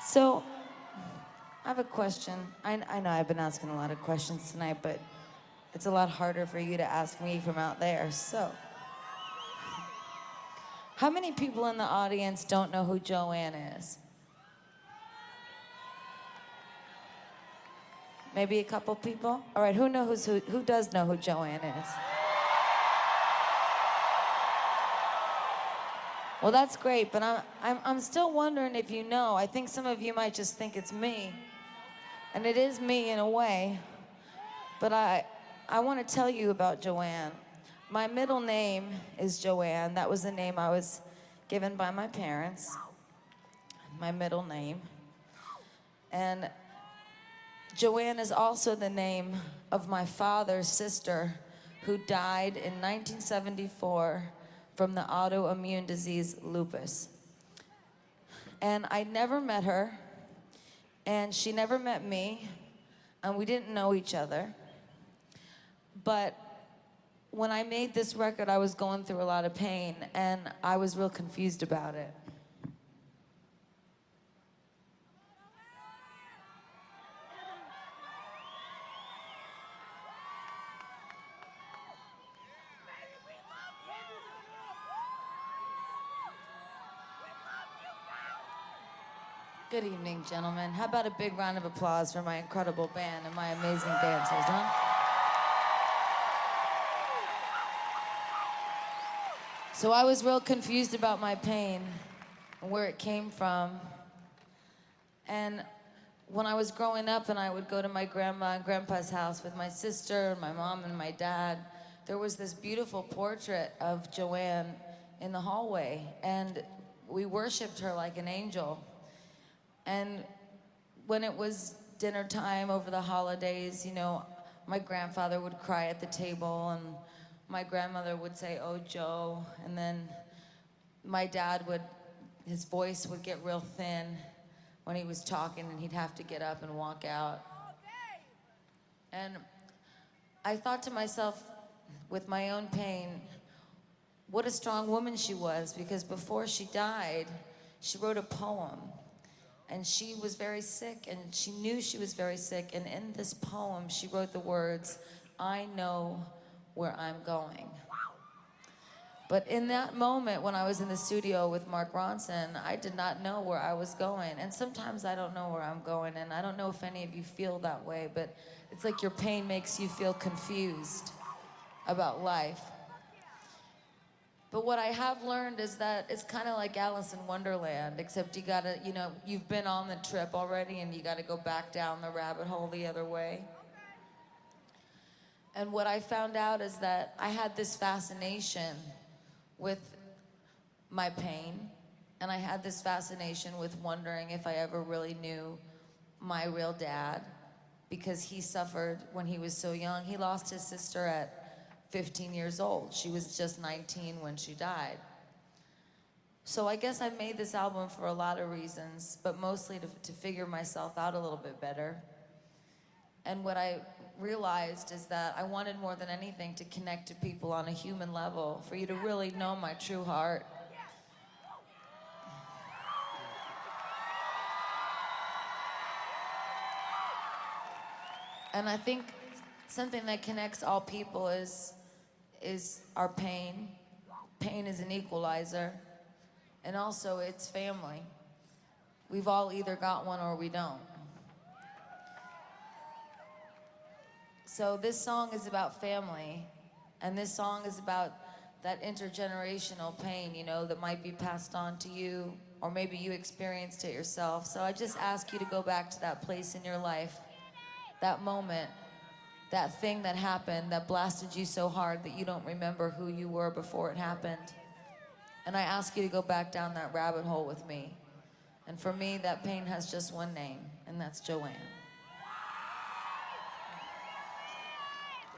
So, I have a question. I know I've been asking a lot of questions tonight, but it's a lot harder for you to ask me from out there. So, how many people in the audience don't know who Joanne is? Maybe a couple people? All right, who does know who Joanne is? Well, that's great, but I'm still wondering if you know. I think some of you might just think it's me. And it is me in a way. But I want to tell you about Joanne. My middle name is Joanne. That was the name I was given by my parents. My middle name. And Joanne is also the name of my father's sister who died in 1974 from the autoimmune disease lupus. And I never met her, and she never met me, and we didn't know each other. But when I made this record, I was going through a lot of pain, and I was real confused about it. Good evening, gentlemen. How about a big round of applause for my incredible band and my amazing dancers, huh? So I was real confused about my pain and where it came from. And when I was growing up and I would go to my grandma and grandpa's house with my sister and my mom and my dad, there was this beautiful portrait of Joanne in the hallway, and we worshiped her like an angel. And when it was dinner time over the holidays, you know, my grandfather would cry at the table, and my grandmother would say, "Oh, Joe," and then my dad his voice would get real thin when he was talking, and he'd have to get up and walk out. And I thought to myself, with my own pain, what a strong woman she was, because before she died, she wrote a poem. And she was very sick, and she knew she was very sick. And in this poem, she wrote the words, "I know where I'm going." But in that moment, when I was in the studio with Mark Ronson, I did not know where I was going. And sometimes I don't know where I'm going, and I don't know if any of you feel that way, but it's like your pain makes you feel confused about life. But what I have learned is that it's kind of like Alice in Wonderland, except you gotta, you know, you've been on the trip already and you gotta go back down the rabbit hole the other way. And what I found out is that I had this fascination with my pain, and I had this fascination with wondering if I ever really knew my real dad, because he suffered when he was so young. He lost his sister at 15 years old. She was just 19 when she died. So I guess I made this album for a lot of reasons, but mostly to figure myself out a little bit better. And what I realized is that I wanted more than anything to connect to people on a human level, for you to really know my true heart. And I think something that connects all people is our pain. Pain is an equalizer, and also it's family. We've all either got one or we don't. So this song is about family, and this song is about that intergenerational pain, you know, that might be passed on to you, or maybe you experienced it yourself. So I just ask you to go back to that place in your life, that moment, that thing that happened that blasted you so hard that you don't remember who you were before it happened. And I ask you to go back down that rabbit hole with me. And for me, that pain has just one name, and that's Joanne.